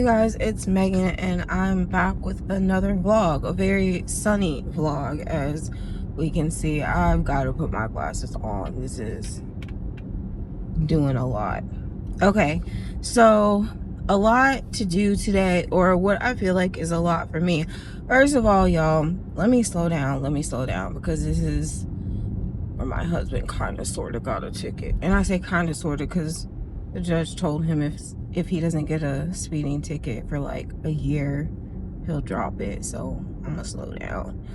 guys, it's Megan and I'm back with another vlog, a very sunny vlog. As we can see, I've got to put my glasses on. This is doing a lot. Okay, so a lot to do today, or what I feel like is a lot for me. First of all, y'all, let me slow down because this is where my husband kind of sort of got a ticket. And I say kind of sort of because the judge told him if he doesn't get a speeding ticket for like a year, he'll drop it. So I'm gonna slow down.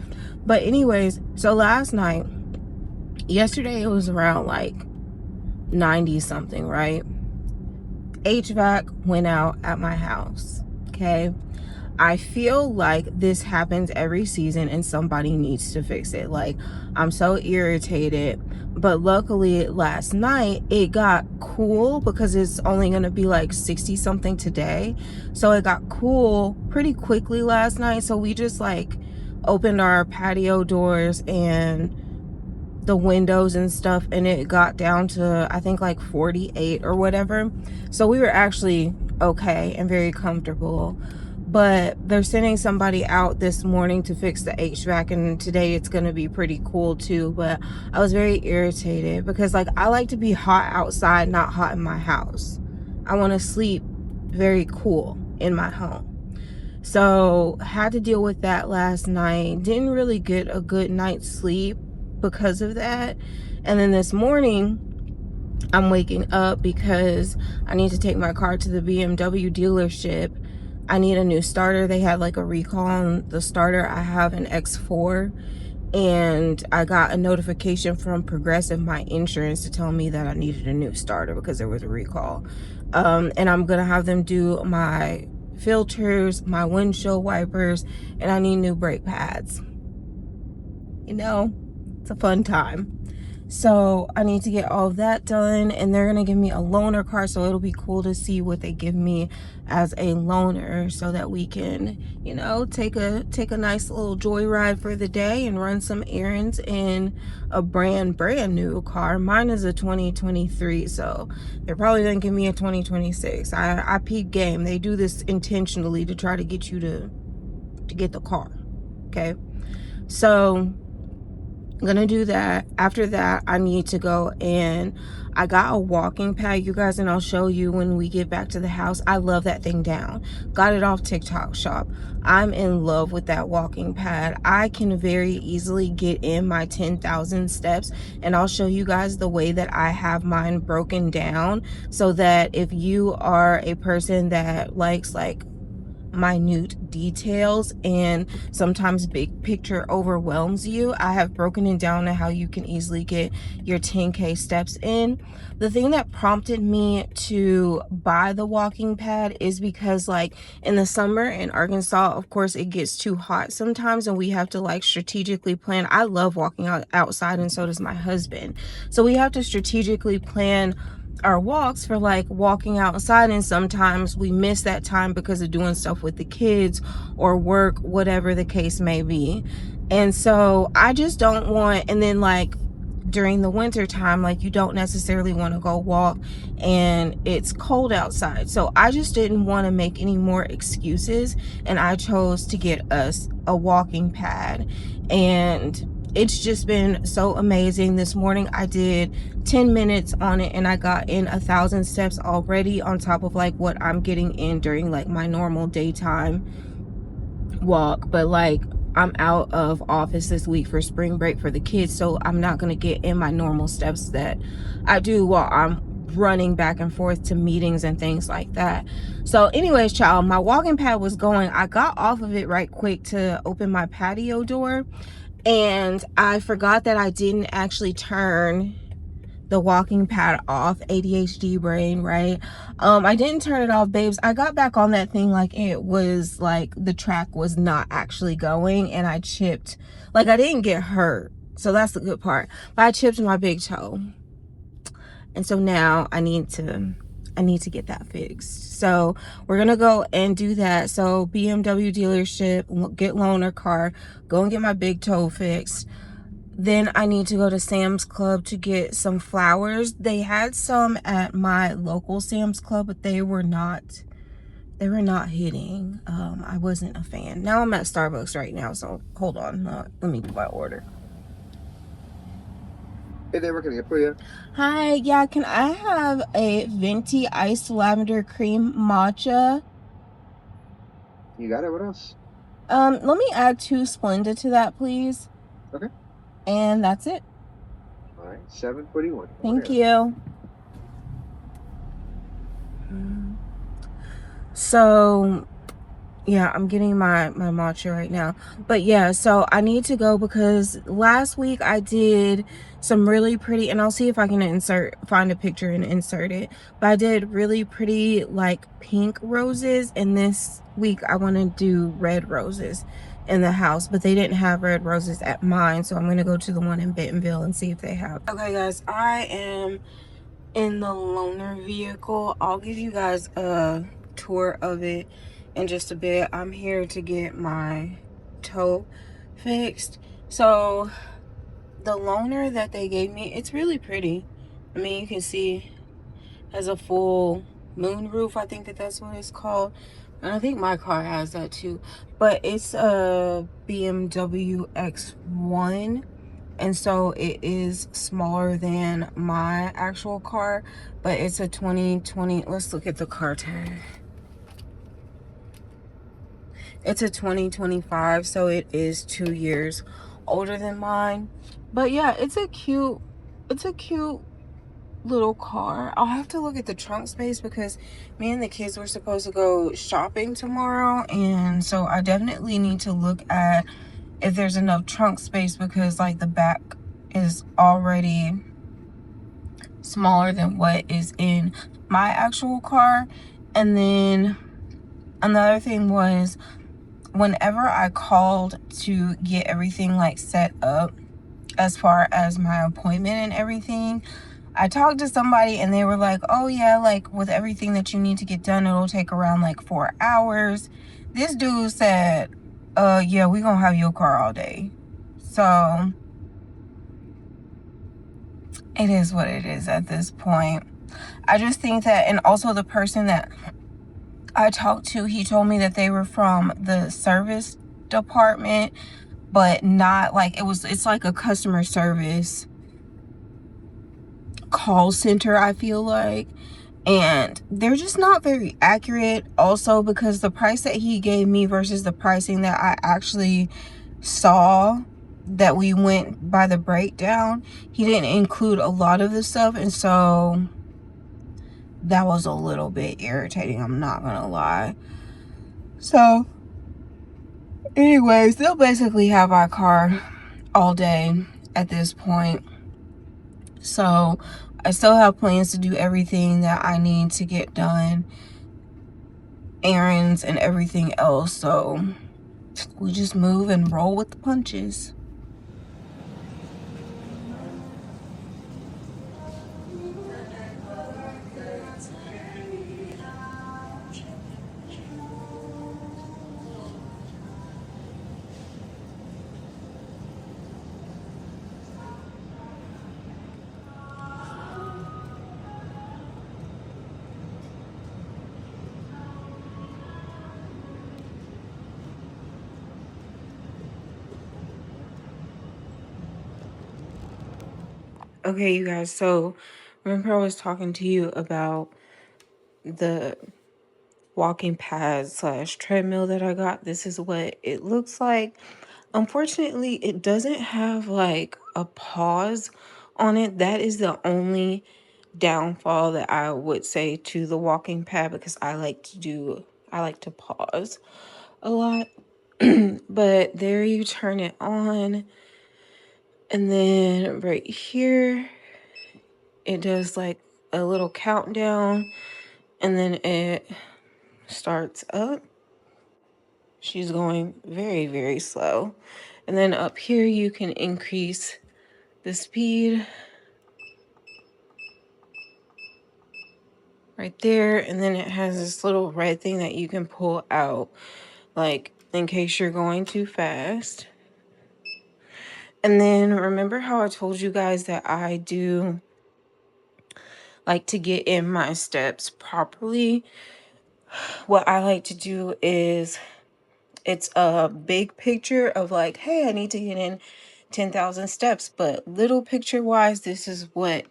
But anyways, so yesterday it was around like 90 something, right? HVAC went out at my house. Okay, I feel like this happens every season and somebody needs to fix it. Like, I'm so irritated. But luckily last night it got cool because it's only going to be like 60 something today. So it got cool pretty quickly last night. So we just like opened our patio doors and the windows and stuff, and it got down to I think like 48 or whatever. So we were actually okay and very comfortable. But they're sending somebody out this morning to fix the HVAC, and today it's going to be pretty cool too. But I was very irritated because like I like to be hot outside, not hot in my house. I want to sleep very cool in my home. So had to deal with that last night. Didn't really get a good night's sleep because of that. And then this morning I'm waking up because I need to take my car to the BMW dealership. I need a new starter. They had like a recall on the starter. I have an X4 and I got a notification from Progressive, my insurance, to tell me that I needed a new starter because there was a recall. And I'm gonna have them do my filters, my windshield wipers, and I need new brake pads. You know, it's a fun time. So I need to get all of that done, and they're gonna give me a loaner car, so it'll be cool to see what they give me as a loaner so that we can, you know, take a nice little joyride for the day and run some errands in a brand new car. Mine is a 2023, so they're probably gonna give me a 2026. I peep game. They do this intentionally to try to get you to get the car. Okay, so I'm gonna do that. After that, I need to go, and I got a walking pad, you guys, and I'll show you when we get back to the house. I love that thing down. Got it off TikTok shop. I'm in love with that walking pad. I can very easily get in my 10,000 steps, and I'll show you guys the way that I have mine broken down so that if you are a person that likes like minute details and sometimes big picture overwhelms you, I have broken it down to how you can easily get your 10K steps in. The thing that prompted me to buy the walking pad is because like in the summer in Arkansas, of course, it gets too hot sometimes and we have to like strategically plan. I love walking outside, and so does my husband. So we have to strategically plan our walks for like walking outside, and sometimes we miss that time because of doing stuff with the kids or work, whatever the case may be. And so I just don't want, and then like during the winter time, like you don't necessarily want to go walk and it's cold outside. So I just didn't want to make any more excuses, and I chose to get us a walking pad, and it's just been so amazing. This morning I did 10 minutes on it and I got in 1,000 steps already, on top of like what I'm getting in during like my normal daytime walk. But like I'm out of office this week for spring break for the kids, so I'm not gonna get in my normal steps that I do while I'm running back and forth to meetings and things like that. So anyways, child, my walking pad was going. I got off of it right quick to open my patio door, and I forgot that I didn't actually turn the walking pad off. ADHD brain, right? I didn't turn it off, babes. I got back on that thing like it was like the track was not actually going, and I chipped, like I didn't get hurt, so that's the good part, but I chipped my big toe, and so now I need to get that fixed. So we're gonna go and do that. So BMW dealership, get loaner car, go and get my big toe fixed. Then I need to go to Sam's Club to get some flowers. They had some at my local Sam's Club, but they were not They were not hitting. I wasn't a fan. Now I'm at Starbucks right now, so hold on. Let me do my order. Hey there, what can I get for you? Hi, yeah, can I have a venti iced lavender cream matcha? You got it. What else? Let me add 2 Splenda to that, please. Okay. And that's it. All right. 741. One Thank here. you. So yeah, I'm getting my matcha right now. But yeah, so I need to go because last week I did some really pretty, and I'll see if I can find a picture and insert it. But I did really pretty like pink roses, and this week I want to do red roses in the house, but they didn't have red roses at mine, so I'm gonna go to the one in Bentonville and see if they have. Okay guys, I am in the loaner vehicle. I'll give you guys a tour of it in just a bit. I'm here to get my toe fixed. So the loaner that they gave me, it's really pretty. I mean, you can see it has a full moon roof. I think that's what it's called. And I think my car has that too. But it's a BMW X1, and so it is smaller than my actual car, but it's a 2020. Let's look at the car tag. It's a 2025, so it is 2 years older than mine. But yeah, it's a cute little car. I'll have to look at the trunk space because me and the kids were supposed to go shopping tomorrow, and so I definitely need to look at if there's enough trunk space, because like the back is already smaller than what is in my actual car. And then another thing was, whenever I called to get everything like set up as far as my appointment and everything, I talked to somebody and they were like, oh yeah, like with everything that you need to get done, it'll take around like 4 hours. This dude said, yeah, we gonna have your car all day. So it is what it is at this point. I just think that, and also the person that I talked to, he told me that they were from the service department, but not like it's like a customer service call center, I feel like. And they're just not very accurate. Also, because the price that he gave me versus the pricing that I actually saw that we went by the breakdown, he didn't include a lot of the stuff, and so that was a little bit irritating, I'm not gonna lie. So anyways, they'll basically have our car all day at this point. So I still have plans to do everything that I need to get done, errands and everything else. So we just move and roll with the punches. Okay, you guys, so remember I was talking to you about the walking pad slash treadmill that I got? This is what it looks like. Unfortunately, it doesn't have like a pause on it. That is the only downfall that I would say to the walking pad, because I like to pause a lot. But there, you turn it on, and then right here it does like a little countdown, and then it starts up. She's going very, very slow. And then up here you can increase the speed right there. And then it has this little red thing that you can pull out, like in case you're going too fast. And then remember how I told you guys that I do like to get in my steps properly? what I like to do is it's a big picture of like, hey, I need to get in 10,000 steps, but little picture wise, this is what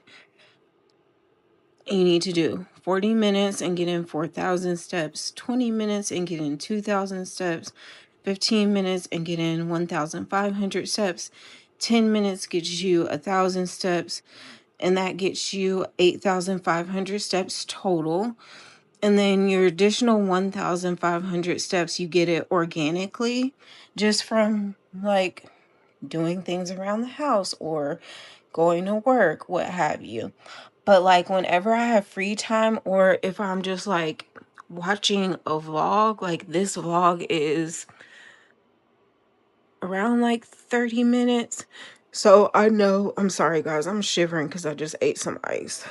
you need to do. 40 minutes and get in 4,000 steps, 20 minutes and get in 2,000 steps, 15 minutes and get in 1,500 steps, 10 minutes gets you 1,000 steps, and that gets you 8,500 steps total. And then your additional 1,500 steps, you get it organically just from like doing things around the house or going to work, what have you. But like whenever I have free time or if I'm just like watching a vlog, like this vlog is around like 30 minutes. So I know, I'm sorry guys, I'm shivering because I just ate some ice.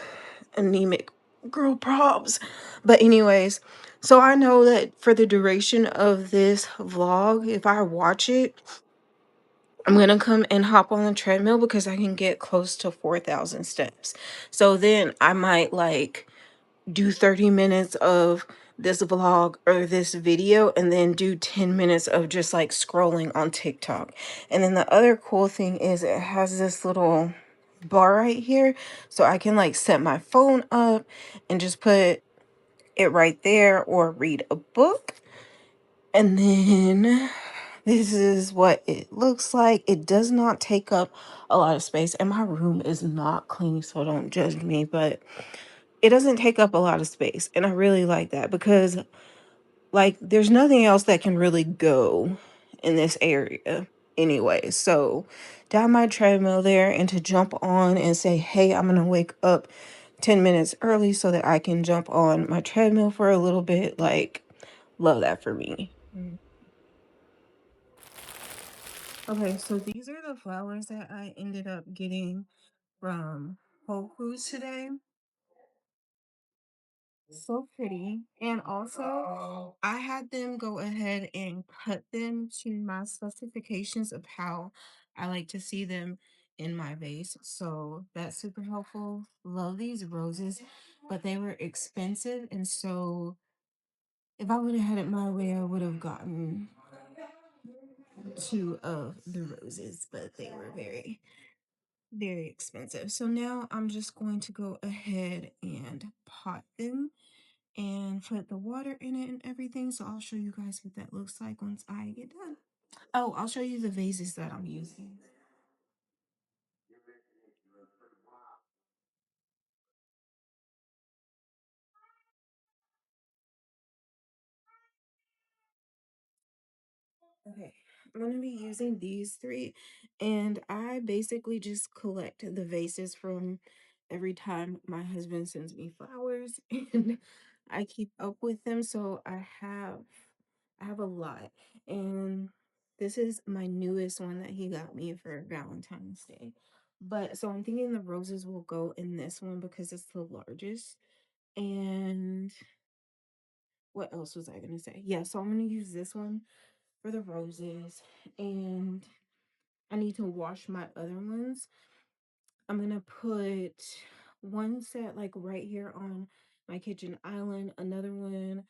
Anemic girl probs. But anyways, so I know that for the duration of this vlog, if I watch it, I'm gonna come and hop on the treadmill because I can get close to 4,000 steps. So then I might like do 30 minutes of this vlog or this video and then do 10 minutes of just like scrolling on TikTok. And then the other cool thing is it has this little bar right here, so I can like set my phone up and just put it right there or read a book. And then this is what it looks like. It does not take up a lot of space, and my room is not clean, so don't judge me, but it doesn't take up a lot of space. And I really like that because like there's nothing else that can really go in this area anyway. So to have my treadmill there and to jump on and say, hey, I'm gonna wake up 10 minutes early so that I can jump on my treadmill for a little bit, like love that for me. Okay, so these are the flowers that I ended up getting from Whole Foods today. So pretty. And also, I had them go ahead and cut them to my specifications of how I like to see them in my vase. So that's super helpful. Love these roses, but they were expensive. And so if I would have had it my way, I would have gotten two of the roses, but they were very, very expensive. So now I'm just going to go ahead and pot them and put the water in it and everything. So I'll show you guys what that looks like once I get done. Oh, I'll show you the vases that I'm using. Okay, I'm going to be using these three, and I basically just collect the vases from every time my husband sends me flowers, and I keep up with them. So I have a lot, and this is my newest one that he got me for Valentine's Day. But so I'm thinking the roses will go in this one because it's the largest. And what else was I gonna say? Yeah, so I'm gonna use this one for the roses, and I need to wash my other ones. I'm gonna put one set like right here on my kitchen island, another one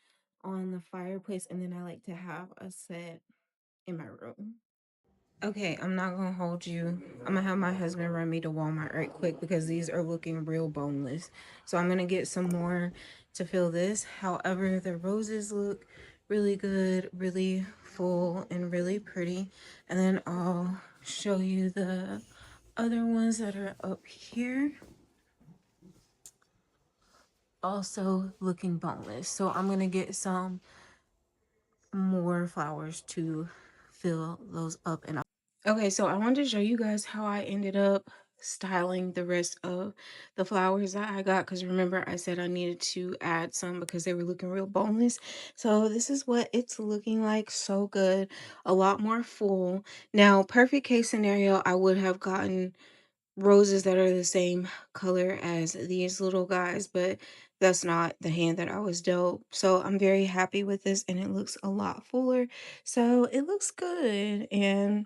on the fireplace, and then I like to have a set in my room. Okay, I'm not gonna hold you. I'm gonna have my husband run me to Walmart right quick because these are looking real boneless. So I'm gonna get some more to fill this. However, the roses look really good, really full, and really pretty. And then I'll show you the other ones that are up here. Also looking boneless. So I'm gonna get some more flowers to fill those up, and okay, so I wanted to show you guys how I ended up styling the rest of the flowers that I got, because remember I said I needed to add some because they were looking real boneless. So this is what it's looking like. So good, a lot more full. Now, perfect case scenario, I would have gotten roses that are the same color as these little guys, but that's not the hand that I was dealt. So I'm very happy with this, and it looks a lot fuller. So it looks good, and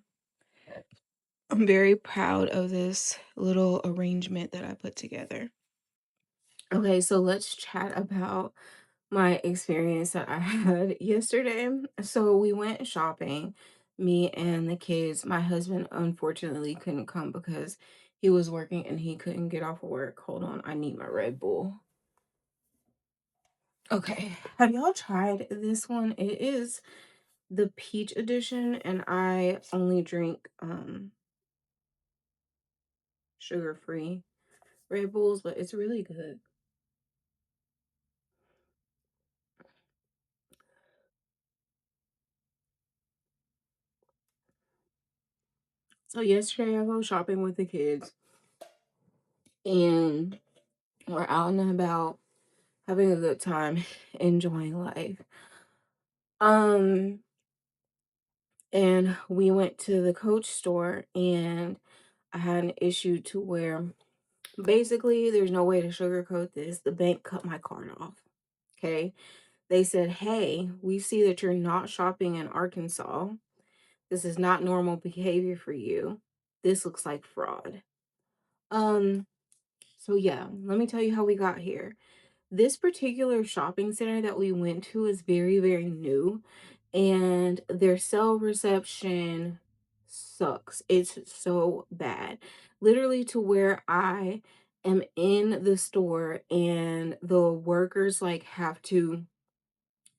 I'm very proud of this little arrangement that I put together. Okay, so let's chat about my experience that I had yesterday. So we went shopping, me and the kids. My husband unfortunately couldn't come because he was working and he couldn't get off of work. Hold on, I need my Red Bull. Okay. Have y'all tried this one? It is the peach edition, and I only drink sugar-free Red Bulls, but it's really good. So yesterday I go shopping with the kids and we're out and about having a good time, enjoying life. Um and we went to the Coach store and I had an issue to where basically there's no way to sugarcoat this. The bank cut my card off. Okay. They said, "Hey, we see that you're not shopping in Arkansas. This is not normal behavior for you. This looks like fraud." Um, so yeah, let me tell you how we got here. This particular shopping center that we went to is very, very new, and their cell reception sucks. It's so bad. Literally to where I am in the store and the workers like have to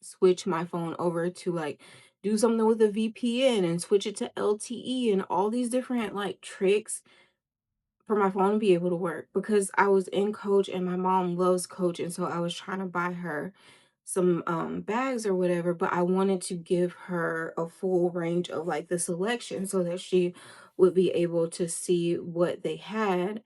switch my phone over to like do something with a VPN and switch it to LTE and all these different like tricks for my phone to be able to work because I was in Coach and my mom loves Coach, and so I was trying to buy her some bags or whatever, but I wanted to give her a full range of like the selection so that she would be able to see what they had.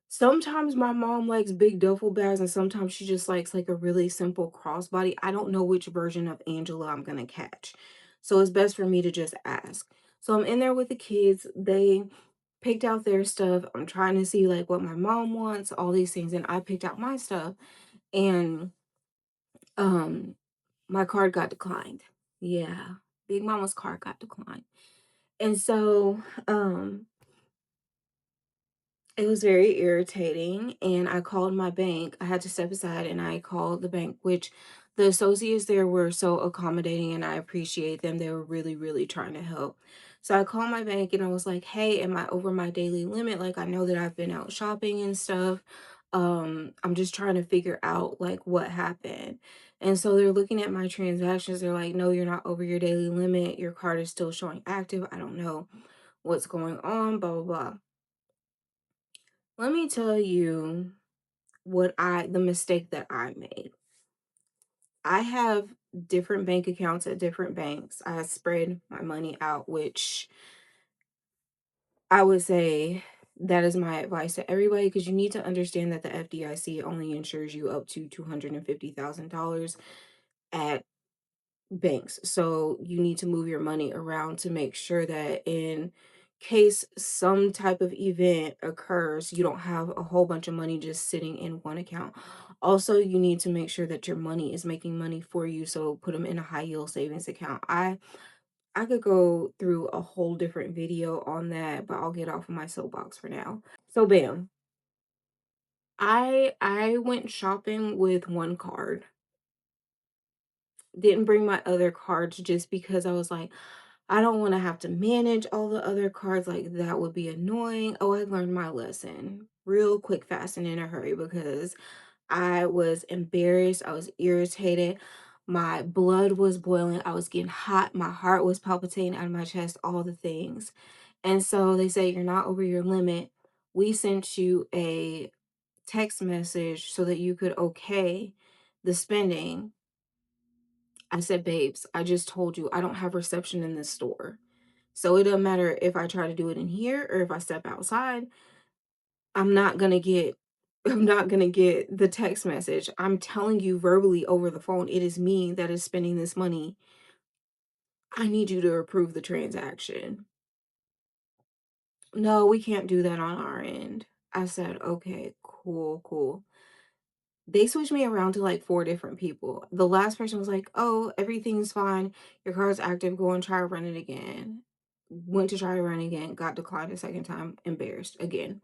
Sometimes my mom likes big duffel bags and sometimes she just likes like a really simple crossbody. I don't know which version of Angela I'm gonna catch. So it's best for me to just ask. So I'm in there with the kids. They picked out their stuff. I'm trying to see like what my mom wants, all these things, and I picked out my stuff. And um my card got declined. Yeah. Big Mama's card got declined. And so it was very irritating, and I called my bank. I had to step aside and I called the bank, which the associates there were so accommodating and I appreciate them. They were really, really trying to help. So I called my bank and I was like, "Hey, am I over my daily limit? Like I know that I've been out shopping and stuff. I'm just trying to figure out like what happened." And so they're looking at my transactions. They're like, "No, you're not over your daily limit. Your card is still showing active. I don't know what's going on, blah blah blah." Let me tell you the mistake that I made. I have different bank accounts at different banks. I spread my money out, which I would say that is my advice to everybody because you need to understand that the FDIC only insures you up to $250,000 at banks. So you need to move your money around to make sure that in case some type of event occurs, you don't have a whole bunch of money just sitting in one account. Also, you need to make sure that your money is making money for you. So put them in a high yield savings account. I could go through a whole different video on that, but I'll get off of my soapbox for now. So bam. I went shopping with one card. Didn't bring my other cards just because I was like, I don't want to have to manage all the other cards. Like, that would be annoying. Oh, I learned my lesson real quick, fast, and in a hurry because I was embarrassed. I was irritated. My blood was boiling. I was getting hot. My heart was palpitating out of my chest, all the things. And so they say, "You're not over your limit. We sent you a text message so that you could okay the spending." I said, "Babes, I just told you I don't have reception in this store. So it doesn't matter if I try to do it in here or if I step outside. I'm not going to get I'm not going to get the text message. I'm telling you verbally over the phone, it is me that is spending this money. I need you to approve the transaction." "No, we can't do that on our end." I said, "Okay, cool, cool." They switched me around to like four different people. The last person was like, "Oh, everything's fine. Your car's active. Go and try to run it again." Went to try to run again, got declined a second time, embarrassed again.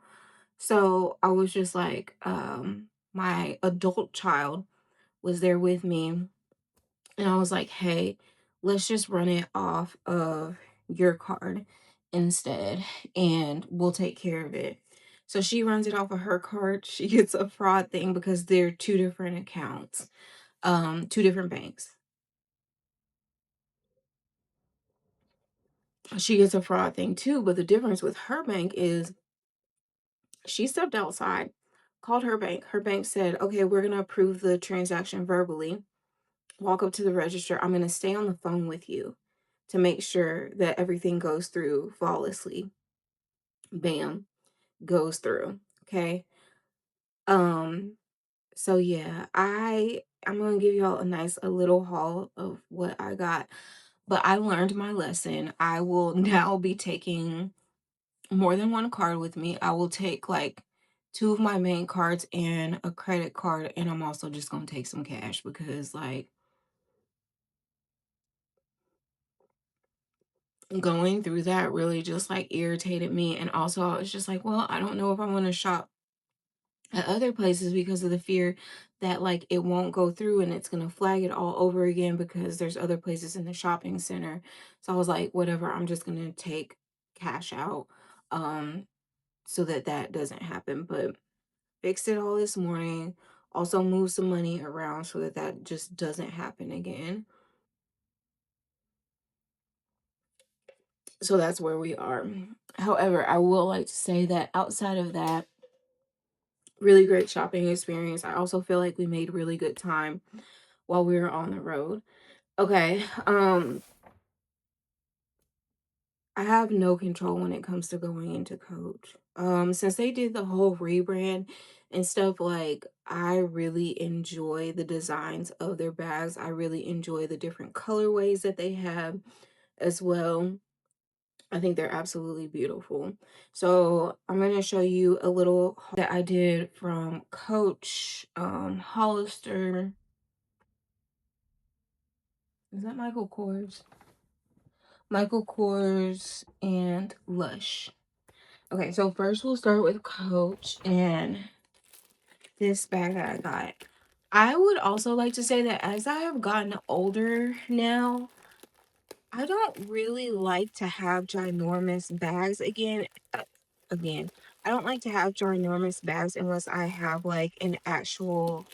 So I was just like, my adult child was there with me. And I was like, hey, let's just run it off of your card instead, and we'll take care of it. So she runs it off of her card. She gets a fraud thing because they're two different accounts, two different banks. She gets a fraud thing too, but the difference with her bank is she stepped outside, called her bank. Her bank said, okay, we're going to approve the transaction verbally. Walk up to the register. I'm going to stay on the phone with you to make sure that everything goes through flawlessly. Bam, goes through. Okay. Um, so yeah, I'm gonna give y'all a little haul of what I got. But I learned my lesson. I will now be taking more than one card with me. I will take like two of my main cards and a credit card, and I'm also just gonna take some cash because like going through that really just like irritated me. And also I was just like, well, I don't know if I want to shop at other places because of the fear that like it won't go through and it's going to flag it all over again because there's other places in the shopping center. So I was like, whatever, I'm just going to take cash out um so that that doesn't happen. But fixed it all this morning, also moved some money around so that that just doesn't happen again. So that's where we are. However, I will like to say that outside of that, really great shopping experience. I also feel like we made really good time while we were on the road. Okay, I have no control when it comes to going into Coach. Since they did the whole rebrand and stuff, like I really enjoy the designs of their bags. I really enjoy the different colorways that they have as well. I think they're absolutely beautiful. So I'm gonna show you a little haul that I did from Coach, Hollister. Is that Michael Kors? Michael Kors and Lush. Okay, so first we'll start with Coach and this bag that I got. I would also like to say that as I have gotten older now, I don't really like to have ginormous bags again. I don't like to have ginormous bags unless I have like an actual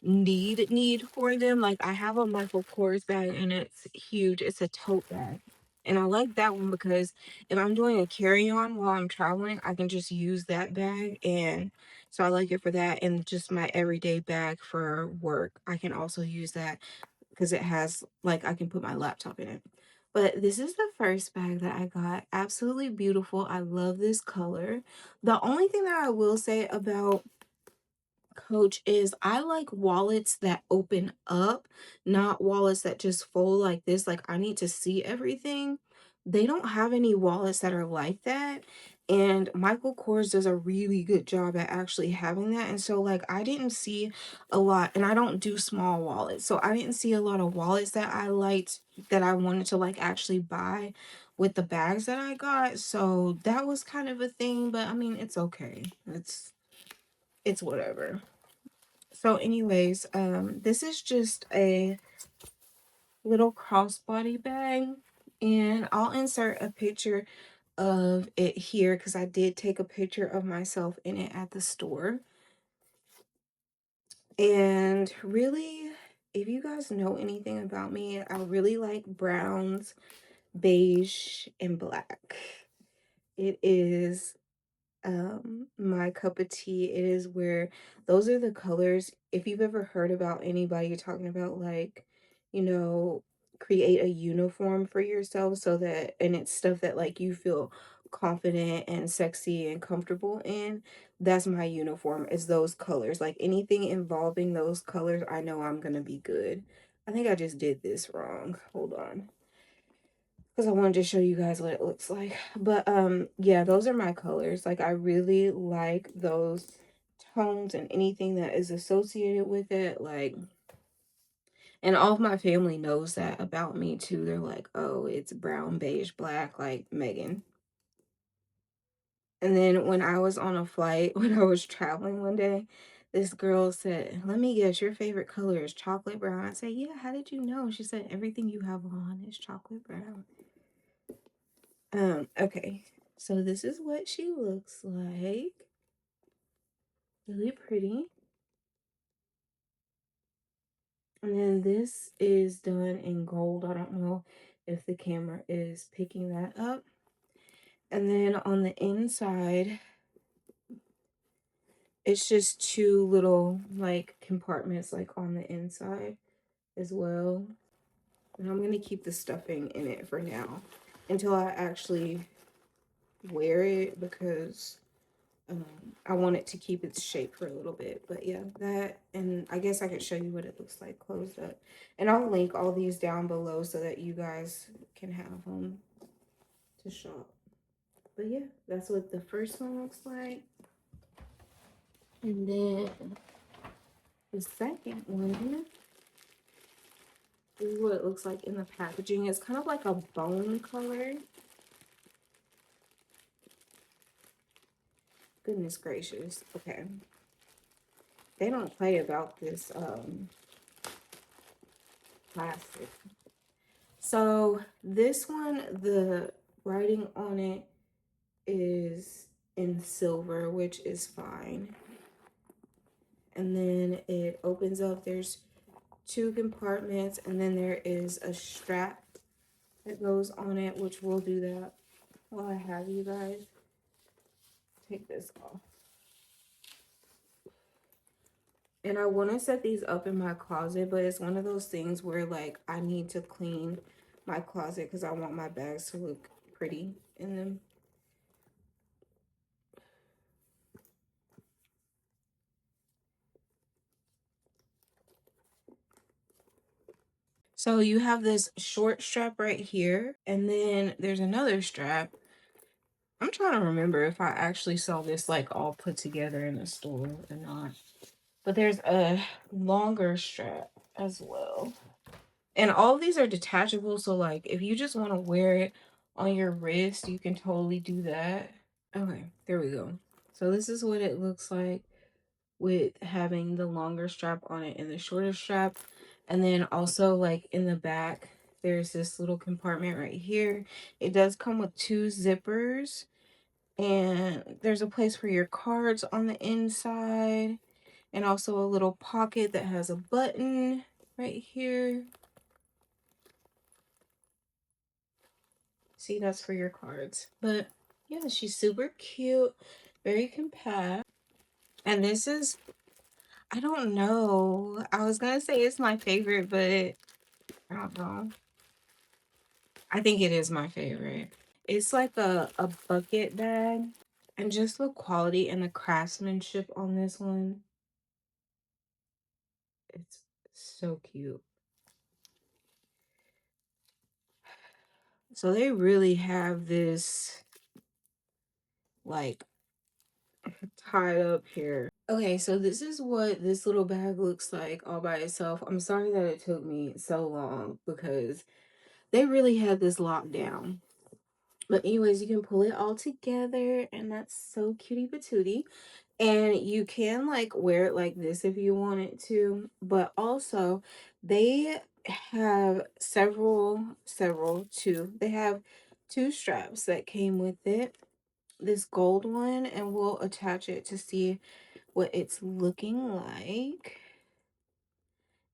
need for them. Like I have a Michael Kors bag and it's huge. It's a tote bag. And I like that one because if I'm doing a carry-on while I'm traveling, I can just use that bag. And so I like it for that. And just my everyday bag for work, I can also use that because it has like I can put my laptop in it. But this is the first bag that I got. Absolutely beautiful. I love this color. The only thing that I will say about Coach is I like wallets that open up, not wallets that just fold like this. Like I need to see everything. They don't have any wallets that are like that. And Michael Kors does a really good job at actually having that. And so like I didn't see a lot, and I don't do small wallets. So I didn't see a lot of wallets that I liked that I wanted to like actually buy with the bags that I got. So that was kind of a thing, but I mean it's okay. It's whatever. So anyways, this is just a little crossbody bag, and I'll insert a picture of it here because I did take a picture of myself in it at the store. And really, if you guys know anything about me, I really like browns, beige, and black. It is my cup of tea. It is where those are the colors. If you've ever heard about anybody talking about like, you know, create a uniform for yourself so that, and it's stuff that like you feel confident and sexy and comfortable in, that's my uniform, is those colors. Like anything involving those colors, I know I'm gonna be good. I think I just did this wrong, hold on, because I wanted to show you guys what it looks like. But yeah, those are my colors. Like I really like those tones and anything that is associated with it. Like, and all of my family knows that about me too. They're like, oh, it's brown, beige, black, like Megan. And then when I was on a flight, when I was traveling one day, This girl said, let me guess, your favorite color is chocolate brown. I said, yeah, how did you know? She said, everything you have on is chocolate brown. Okay, so this is what she looks like. Really pretty. And then this is done in gold. I don't know if the camera is picking that up. And then on the inside, it's just two little like compartments like on the inside as well. And I'm gonna keep the stuffing in it for now until I actually wear it, because I want it to keep its shape for a little bit. But yeah, that, and I guess I could show you what it looks like closed up. And I'll link all these down below so that you guys can have them to shop. But yeah, that's what the first one looks like. And then the second one, this is what it looks like in the packaging. It's kind of like a bone color. Goodness gracious. Okay. They don't play about this plastic. So this one, the writing on it is in silver, which is fine. And then it opens up. There's two compartments, and then there is a strap that goes on it, which we'll do that while I have you guys. Take this off. And I want to set these up in my closet, but it's one of those things where like I need to clean my closet because I want my bags to look pretty in them. So you have this short strap right here, and then there's another strap. I'm trying to remember if I actually saw this like all put together in a store or not. But there's a longer strap as well. And all of these are detachable, so like if you just want to wear it on your wrist, you can totally do that. Okay, there we go. So this is what it looks like with having the longer strap on it and the shorter strap. And then also like in the back, there's this little compartment right here. It does come with two zippers, and there's a place for your cards on the inside, and also a little pocket that has a button right here. See, that's for your cards. But yeah, she's super cute, very compact. And this is, I don't know. I was gonna say it's my favorite, but I don't know. I think it is my favorite. It's like a bucket bag. And just the quality and the craftsmanship on this one, it's so cute. So they really have this like tied up here. Okay, so this is what this little bag looks like all by itself. I'm sorry that it took me so long because they really had this locked down. But anyways, you can pull it all together, and that's so cutie patootie. And you can like wear it like this if you wanted to, but also they have they have two straps that came with it. This gold one, and we'll attach it to see what it's looking like.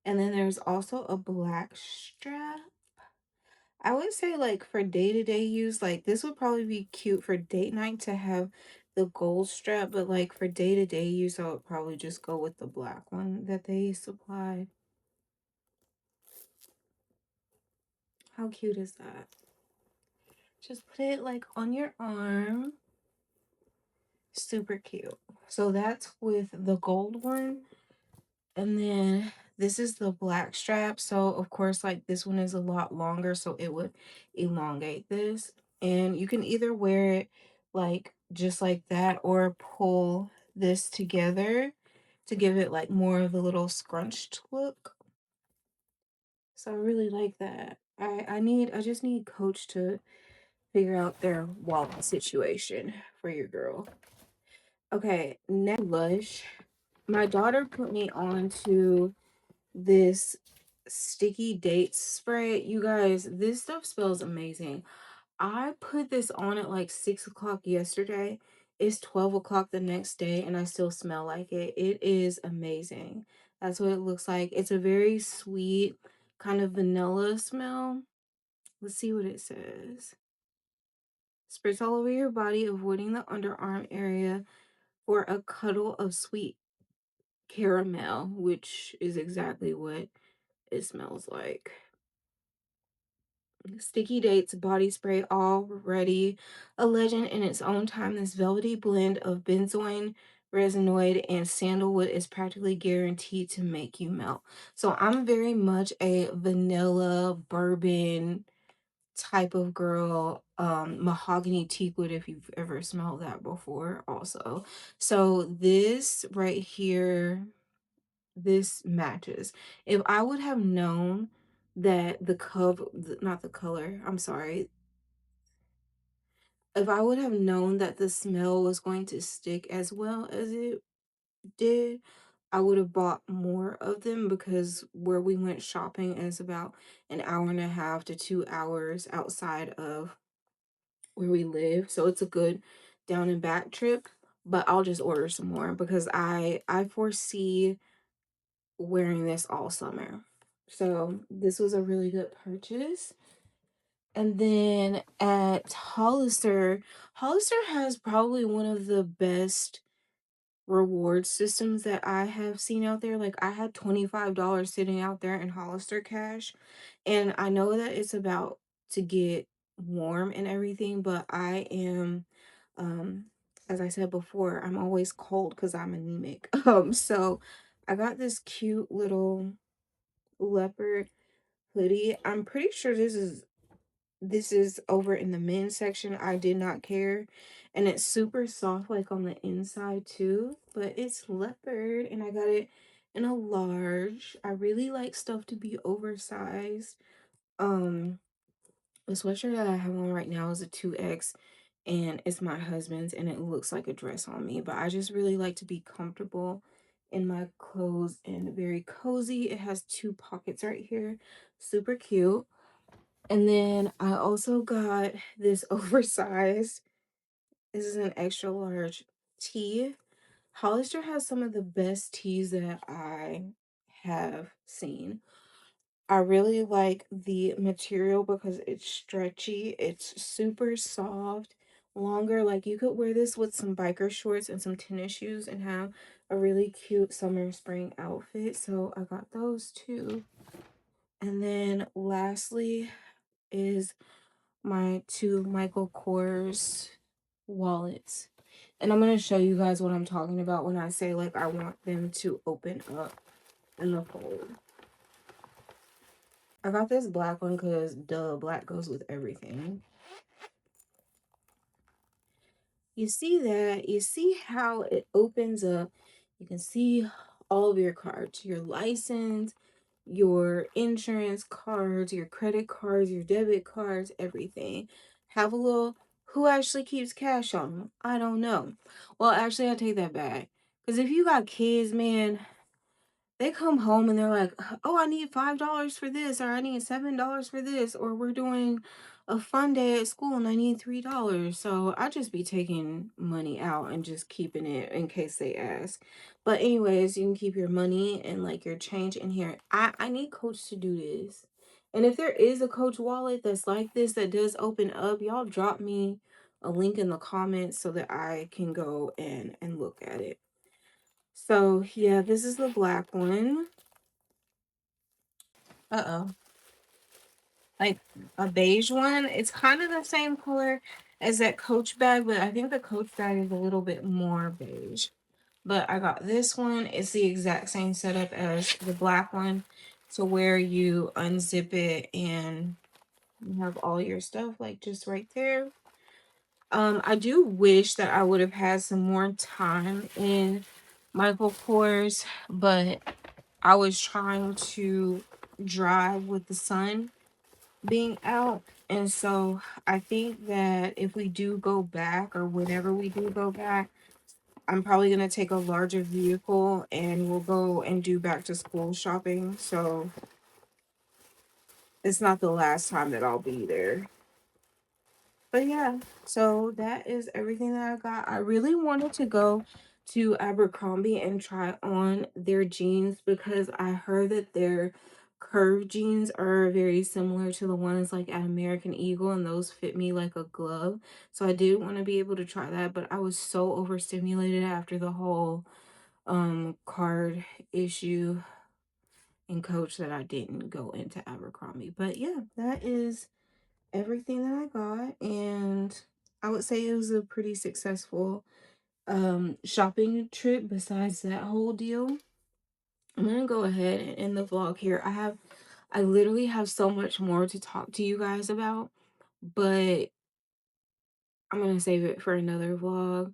And then there's also a black strap. I would say like for day-to-day use, like this would probably be cute for date night to have the gold strap, but like for day-to-day use, I would probably just go with the black one that they supplied. How cute is that? Just put it like on your arm. Super cute. So that's with the gold one. And then this is the black strap. So of course, like this one is a lot longer, so it would elongate this. And you can either wear it like just like that or pull this together to give it like more of a little scrunched look. So I really like that. I just need Coach to figure out their wallet situation for your girl. Okay, next Lush. My daughter put me on to this sticky dates spray. You guys, this stuff smells amazing. I put this on at like 6 o'clock yesterday. It's 12 o'clock the next day, and I still smell like it. It is amazing. That's what it looks like. It's a very sweet, kind of vanilla smell. Let's see what it says. Spritz all over your body, avoiding the underarm area for a cuddle of sweet caramel, which is exactly what it smells like. Sticky Dates body spray, already a legend in its own time. This velvety blend of benzoin, resinoid, and sandalwood is practically guaranteed to make you melt. So I'm very much a vanilla bourbon type of girl. Mahogany teakwood, if you've ever smelled that before, also. So this right here, this matches. If I would have known that the cover, not the color, I'm sorry. If I would have known that the smell was going to stick as well as it did, I would have bought more of them, because where we went shopping is about an hour and a half to 2 hours outside of where we live. So it's a good down and back trip, but I'll just order some more because I foresee wearing this all summer. So this was a really good purchase. And then at Hollister, Hollister has probably one of the best reward systems that I have seen out there. Like, I had $25 sitting out there in Hollister cash, and I know that it's about to get warm and everything, but I am, um as I said before, I'm always cold because I'm anemic. So I got this cute little leopard hoodie. I'm pretty sure this is over in the men's section. I did not care. And it's super soft, like on the inside too. But it's leopard, and I got it in a large. I really like stuff to be oversized. Um, the sweatshirt that I have on right now is a 2X, and it's my husband's, and it looks like a dress on me. But I just really like to be comfortable in my clothes and very cozy. It has two pockets right here. Super cute. And then I also got this oversized, this is an extra large tee. Hollister has some of the best tees that I have seen. I really like the material because it's stretchy, it's super soft, longer. Like, you could wear this with some biker shorts and some tennis shoes and have a really cute summer spring outfit. So I got those too. And then lastly is my two Michael Kors wallets. And I'm going to show you guys what I'm talking about when I say, like, I want them to open up in the fold. I got this black one because, duh, black goes with everything. You see that? You see how it opens up? You can see all of your cards, your license, your insurance cards, your credit cards, your debit cards, everything. Have a little, who actually keeps cash on them? I don't know. Well, actually, I take that back. Because if you got kids, man, they come home and they're like, oh, I need $5 for this, or I need $7 for this, or we're doing a fun day at school and I need $3. So I just be taking money out and just keeping it in case they ask. But anyways, you can keep your money and like your change in here. I need Coach to do this. And if there is a Coach wallet that's like this that does open up, y'all drop me a link in the comments so that I can go and look at it. So yeah, this is the black one. Uh-oh. Like a beige one. It's kind of the same color as that Coach bag, but I think the Coach bag is a little bit more beige. But I got this one. It's the exact same setup as the black one, to where you unzip it and you have all your stuff like just right there. I do wish that I would have had some more time in Michael Kors, but I was trying to drive with the sun being out. And so I think that if we do go back, or whenever we do go back, I'm probably gonna take a larger vehicle and we'll go and do back to school shopping. So it's not the last time that I'll be there. But yeah, so that is everything that I got. I really wanted to go to Abercrombie and try on their jeans because I heard that their curved jeans are very similar to the ones like at American Eagle, and those fit me like a glove. So I did want to be able to try that, but I was so overstimulated after the whole card issue and coach that I didn't go into Abercrombie. But yeah, that is everything that I got, and I would say it was a pretty successful shopping trip besides that whole deal. I'm gonna go ahead and end the vlog here. I literally have so much more to talk to you guys about, but I'm gonna save it for another vlog.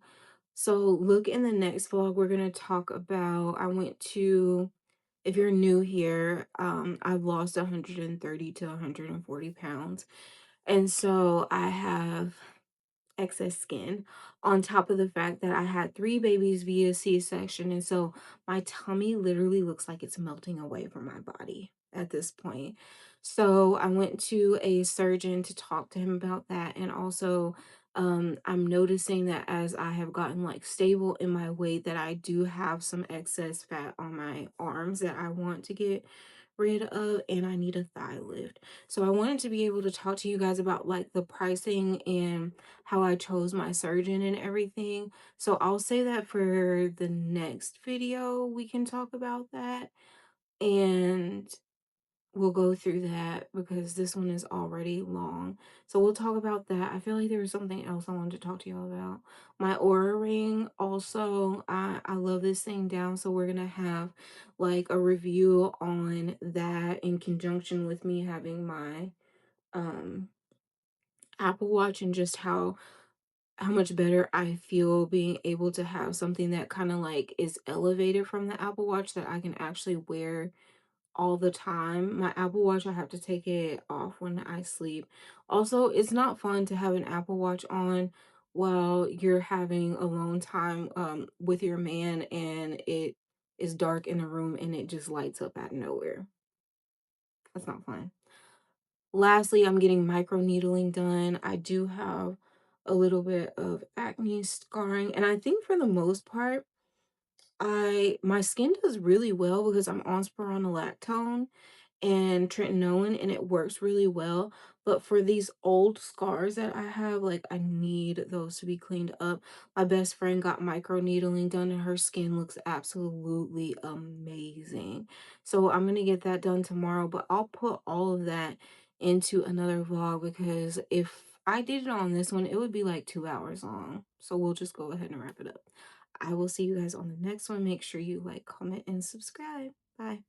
So look in the next vlog, we're gonna talk about, I went to, if you're new here, I've lost 130 to 140 pounds. And so I have excess skin on top of the fact that I had 3 babies via C-section, and so my tummy literally looks like it's melting away from my body at this point. So I went to a surgeon to talk to him about that, and also I'm noticing that as I have gotten like stable in my weight that I do have some excess fat on my arms that I want to get rid of, and I need a thigh lift. So I wanted to be able to talk to you guys about like the pricing and how I chose my surgeon and everything. So I'll say that for the next video, we can talk about that. And we'll go through that because this one is already long. So we'll talk about that. I feel like there was something else I wanted to talk to y'all about. My Aura ring also, I love this thing down. So we're gonna have like a review on that in conjunction with me having my um Apple Watch, and just how much better I feel being able to have something that kind of like is elevated from the Apple Watch that I can actually wear all the time. My Apple Watch, I have to take it off when I sleep. Also, it's not fun to have an Apple Watch on while you're having alone time with your man and it is dark in the room and it just lights up out of nowhere. That's not fun. Lastly, I'm getting micro needling done. I do have a little bit of acne scarring, and I think for the most part, my skin does really well because I'm on spironolactone and tretinoin, and it works really well. But for these old scars that I have, like I need those to be cleaned up. My best friend got micro needling done and her skin looks absolutely amazing. So I'm gonna get that done tomorrow, but I'll put all of that into another vlog because if I did it on this one, it would be like 2 hours long. So we'll just go ahead and wrap it up. I will see you guys on the next one. Make sure you like, comment, and subscribe. Bye.